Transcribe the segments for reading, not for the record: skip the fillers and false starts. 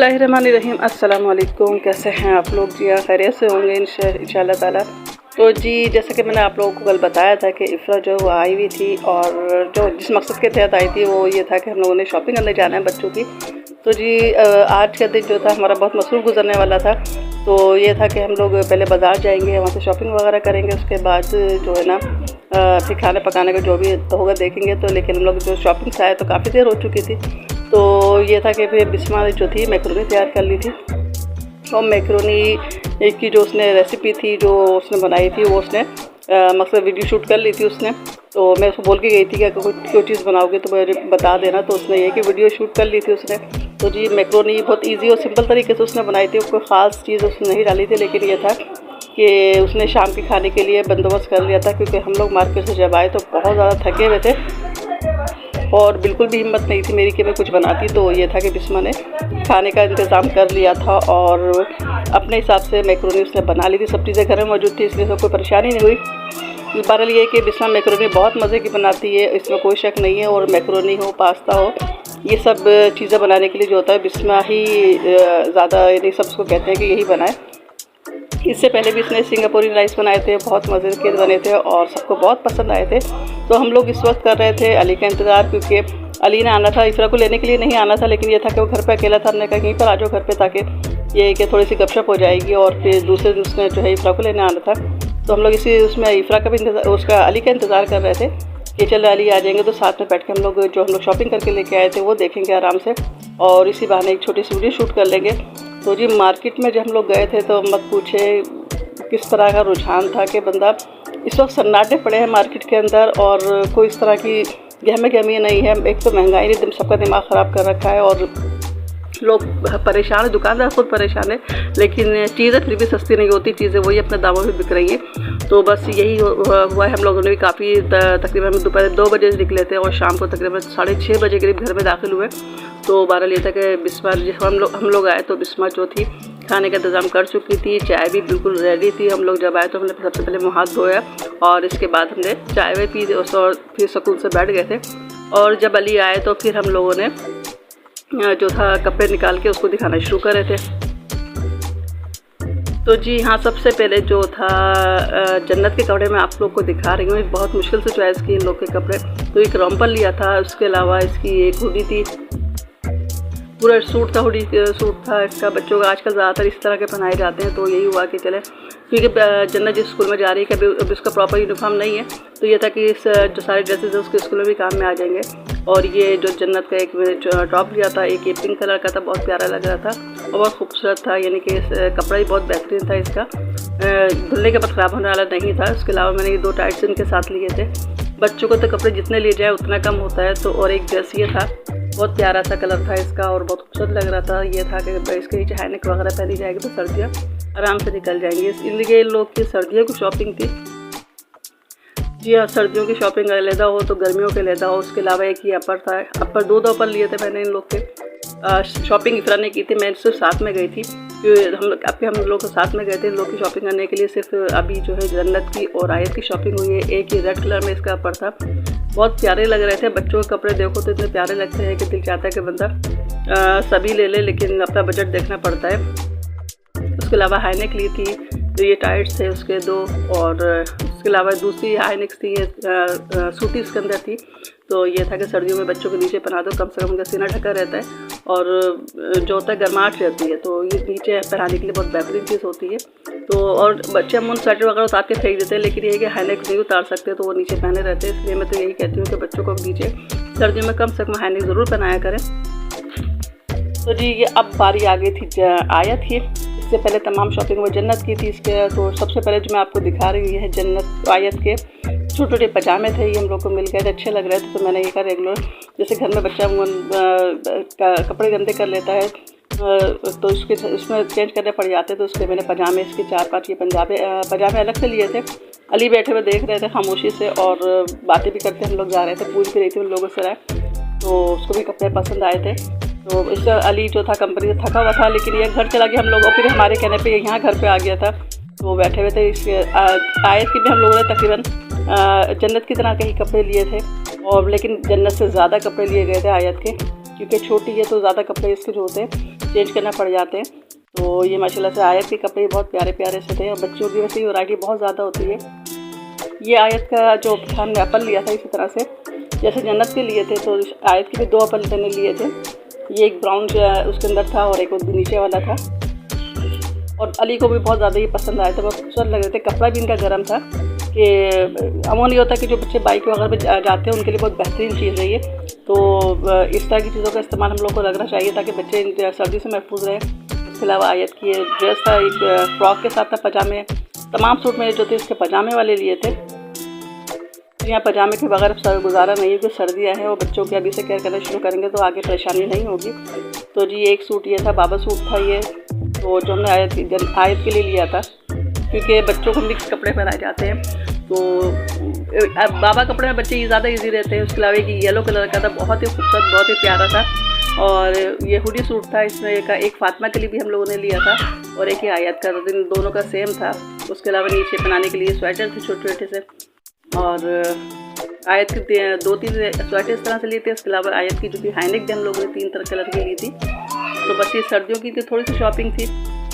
बिस्मिल्लाहिर्रहमानिर्रहीम। अस्सलाम वालेकुम। कैसे हैं आप लोग? जी खैरियत से होंगे इंशाल्लाह ताला। तो जी जैसे कि मैंने आप लोगों को कल बताया था कि इफ़रा जो वो आई हुई थी और जो जिस मकसद के तहत आई थी वो ये था कि हम लोगों ने शॉपिंग करने जाना है बच्चों की। तो जी आज का दिन जो था हमारा बहुत मसरूफ़ गुजरने वाला था। तो ये था कि हम लोग पहले बाज़ार जाएंगे, वहाँ से शॉपिंग वगैरह करेंगे, उसके बाद जो है ना फिर खाने पकाने का जो भी होगा देखेंगे। तो लेकिन हम लोग जो शॉपिंग से आए तो काफ़ी देर हो चुकी थी। तो ये था कि फिर बिस्मा जो थी मैकरोनी तैयार कर ली थी और मैकरोनी की जो उसने रेसिपी थी जो उसने बनाई थी वो उसने मकसद वीडियो शूट कर ली थी उसने। तो मैं उसको बोल के गई थी कि अगर कोई चीज़ बनाओगे तो मुझे बता देना। तो उसने ये कि वीडियो शूट कर ली थी उसने। तो जी मैकरोनी बहुत इजी और सिंपल तरीके से उसने बनाई थी, कोई ख़ास चीज़ उसने नहीं डाली थी। लेकिन ये था कि उसने शाम के खाने के लिए बंदोबस्त कर लिया था, क्योंकि हम लोग मार्केट से जब आए तो बहुत ज़्यादा थके हुए थे और बिल्कुल भी हिम्मत नहीं थी मेरी कि मैं कुछ बनाती। तो ये था कि बिस्मा ने खाने का इंतज़ाम कर लिया था और अपने हिसाब से मैकरोनी उसने बना ली थी। सब चीज़ें घर में मौजूद थी, इसलिए कोई परेशानी नहीं हुई। बहरहाल ये कि बिस्मा मैकरोनी बहुत मज़े की बनाती है, इसमें कोई शक नहीं है। और मैकरोनी हो, पास्ता हो, ये सब चीज़ें बनाने के लिए जो होता है बिस्मा ही ज़्यादा यानी सब उसको कहते हैं कि यही बनाए। इससे पहले भी इसने सिंगापुरी राइस बनाए थे, बहुत मज़े के बने थे और सबको बहुत पसंद आए थे। तो हम लोग इस वक्त कर रहे थे अली का इंतज़ार, क्योंकि अली ने आना था, इफ़रा को लेने के लिए नहीं आना था। लेकिन ये था कि वो घर पे अकेला था। हमने कहा यहीं पर आ जाओ घर पे, ताकि ये कि थोड़ी सी गपशप हो जाएगी। और फिर दूसरे दिन उसने जो है इफ़रा को लेने आना था। तो हम लोग इसी उसमें इफ़रा का भी इंतज़ार, उसका अली का इंतज़ार कर रहे थे कि चलो अली आ जाएंगे तो साथ में बैठ के हम लोग जो हम लोग शॉपिंग करके लेके आए थे वो देखेंगे आराम से और इसी बहाने एक छोटी सी वीडियो शूट कर लेंगे। तो जी मार्केट में जब हम लोग गए थे तो मत पूछे किस तरह का रुझान था कि बंदा इस वक्त सन्नाटे पड़े हैं मार्केट के अंदर और कोई इस तरह की गहमे गहमी नहीं है। एक तो महंगाई ने सबका दिमाग ख़राब कर रखा है और लोग परेशान है, दुकानदार खुद परेशान है, लेकिन चीज़ें फिर भी सस्ती नहीं होती, चीज़ें वही अपने दामों में बिक रही है। तो बस यही हुआ है। हम लोगों ने भी काफ़ी तकरीबन दोपहर 2 बजे से निकले थे और शाम को तकरीबन 6:30 बजे करीब घर में दाखिल हुए। तो बहरहाल ये था कि बिस्मा हम लोग आए तो बिस्मा जो थी खाने का इंतज़ाम कर चुकी थी, चाय भी बिल्कुल रेडी थी। हम लोग जब आए तो हमने सबसे पहले मुँह हाथ धोया और इसके बाद हमने चाय भी पी और फिर सुकून से बैठ गए थे। और जब अली आए तो फिर हम लोगों ने जो था कपड़े निकाल के उसको दिखाना शुरू कर रहे थे। तो जी हाँ, सबसे पहले जो था जन्नत के कपड़े मैं आप लोग को दिखा रही हूँ। बहुत मुश्किल से चॉइस की इन लोग के कपड़े। तो एक रॉम्पर लिया था, उसके अलावा इसकी एक हुडी थी, पूरा सूट था, हुडी सूट था इसका। बच्चों का आजकल ज़्यादातर इस तरह के पहनाए जाते हैं। तो यही हुआ कि चले, क्योंकि जन्नत जिस स्कूल में जा रही है कि अभी उसका प्रॉपर यूनिफॉर्म नहीं है। तो ये था कि इस जो सारे ड्रेसेस है उसके स्कूल में भी काम में आ जाएंगे। और ये जो जन्नत का एक टॉप लिया था, एक ये पिंक कलर का था, बहुत प्यारा लग रहा था और बहुत खूबसूरत था। यानी कि कपड़ा ही बहुत बेहतरीन था इसका, धुलने के बाद ख़राब होने वाला नहीं था। उसके अलावा मैंने ये 2 टाइट्स इनके साथ लिए थे। बच्चों को तो कपड़े जितने लिए जाए उतना कम होता है। तो और एक ड्रेस ये था, बहुत प्यारा सा कलर था इसका और बहुत खूबसूरत लग रहा था। ये था कि इसके नीचे हाईनेक वगैरह पहनी जाएगी तो सर्दियाँ आराम से निकल जाएंगी। इसलिए लोग की सर्दियों की शॉपिंग थी। जी हाँ, सर्दियों की शॉपिंग अलहदा हो तो गर्मियों के अलहदा हो। उसके अलावा एक ही अपर था, अपर 2 अपर लिए थे मैंने इन लोग के। शॉपिंग इफ़रा ने की थी, मैं सिर्फ साथ में गई थी क्योंकि हम लोग साथ में गए थे इन लोग की शॉपिंग करने के लिए। सिर्फ अभी जो है जन्नत की और आयत की शॉपिंग हुई है। एक ही रेड कलर में इसका अपर था, बहुत प्यारे लग रहे थे। बच्चों के कपड़े देखो तो इतने प्यारे लगते हैं कि दिल चाहता है कि बंदा सभी ले ले, लेकिन अपना बजट देखना पड़ता है। उसके अलावा हाईनेक ली थी, तो ये टाइट्स थे उसके 2 और उसके अलावा दूसरी हाईनेक्स थी, ये सूटी इसके अंदर थी। तो ये था कि सर्दियों में बच्चों के नीचे पहना दो, कम से कम उनका सीना ढका रहता है और जो होता है गर्माहट रहती है। तो ये नीचे पहनाने के लिए बहुत बेहतरीन चीज़ होती है। तो और बच्चे अमूमन स्वेटर वगैरह उतार के फेंक देते हैं, लेकिन ये है कि हाईनेक नहीं उतार सकते तो वो नीचे पहने रहते हैं। इसलिए मैं तो यही कहती हूँ कि बच्चों को नीचे सर्दियों में कम से कम हाईनेक ज़रूर पहनाया करें। तो जी ये अब बारी आ गई थी आयत की। इससे पहले तमाम शॉपिंग वो जन्नत की थी इसके। तो सबसे पहले जो मैं आपको दिखा रही हूँ ये है जन्नत आयत के छोटे छोटे पजामे थे। ये हम लोग को मिल गए थे, अच्छे लग रहे थे। तो मैंने ये कहा रेगुलर जैसे घर में बच्चा कपड़े गंदे कर लेता है तो उसमें चेंज करने पड़ जाते। तो उसके मैंने पजामे इसके 4-5 ये पजामे अलग से लिए थे। अली बैठे हुए देख रहे थे खामोशी से और बातें भी करते हम लोग जा रहे थे, पूछ भी रही थी उन लोगों से राय। तो उसको भी कपड़े पसंद आए थे। तो इससे अली जो था कंपनी से थका हुआ था, लेकिन ये घर चला गया हम लोग और फिर हमारे कहने पे यहाँ घर पे आ गया था। तो बैठे हुए थे। इसके आयत की भी हम लोगों ने तकरीबन जन्नत की तरह के ही कपड़े लिए थे और लेकिन जन्नत से ज़्यादा कपड़े लिए गए थे आयत के, क्योंकि छोटी है तो ज़्यादा कपड़े इसके जो होते हैं चेंज करना पड़ जाते हैं। तो ये माशाल्लाह से आयत के कपड़े बहुत प्यारे प्यारे से थे और बच्चों की वैसे ही वैरायटी बहुत ज़्यादा होती है। ये आयत का जो था हमने एप्पल लिया था इसी तरह से जैसे जन्नत के लिए थे, तो आयत के भी 2 एप्पल मैंने लिए थे। ये एक ब्राउन उसके अंदर था और एक नीचे वाला था, और अली को भी बहुत ज़्यादा ये पसंद आया था, बहुत खूबसूरत लग रहे थे। कपड़ा भी इनका गर्म था कि अमूमन ये होता है कि जो बच्चे बाइक वगैरह पे जाते हैं उनके लिए बहुत बेहतरीन चीज़ है ये। तो इस तरह की चीज़ों का इस्तेमाल हम लोग को लगना चाहिए ताकि बच्चे सर्दी से महफूज रहें। इसके अलावा आयत की ड्रेस था, एक फ्रॉक के साथ था, पजामे। तमाम सूट मेरे जो थे इसके पजामे वाले लिए थे। यहाँ पजामे के बगैर अब गुजारा नहीं है क्योंकि सर्दियाँ हैं और बच्चों की अभी से केयर करना शुरू करेंगे तो आगे परेशानी नहीं होगी। तो जी एक सूट ये था, बाबा सूट था ये, तो जो हमने आयत के लिए लिया था क्योंकि बच्चों को मिक्स कपड़े पहनाए जाते हैं। तो बाबा कपड़े में बच्चे ज़्यादा इजी रहते हैं। उसके अलावा एक येलो कलर का था, बहुत ही खूबसूरत, बहुत ही प्यारा था। और ये हुडी सूट था, इसमें एक फातिमा के लिए भी हम लोगों ने लिया था और एक ही आयत का, तो दोनों का सेम था। उसके अलावा नीचे पहनाने के लिए स्वेटर थे छोटे छोटे से, और आयत की 2-3 स्वेटर इस तरह से लिए थे। उसके अलावा आयत की जो कि हाईनेक भी हम लोगों ने 3 कलर की ली थी। तो बस ये सर्दियों की थोड़ी सी शॉपिंग थी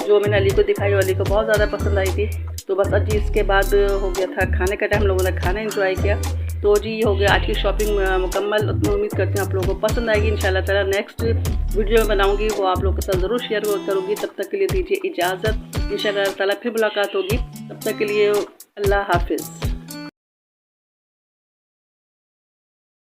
जो मैंने अली को दिखाई और अली को बहुत ज़्यादा पसंद आई थी। तो बस आज जी इसके बाद हो गया था खाने का टाइम, हम लोगों ने खाना एंजॉय किया। तो जी ये हो गया आज की शॉपिंग मुकम्मल। उम्मीद करती हूँ आप लोगों को पसंद आएगी। इंशाल्लाह ताला नेक्स्ट वीडियो में बनाऊँगी, वो आप लोगों के साथ ज़रूर शेयर करूँगी। तब तक के लिए दीजिए इजाज़त, इंशाल्लाह ताला फिर मुलाकात होगी। तब तक के लिए अल्लाह हाफिज़।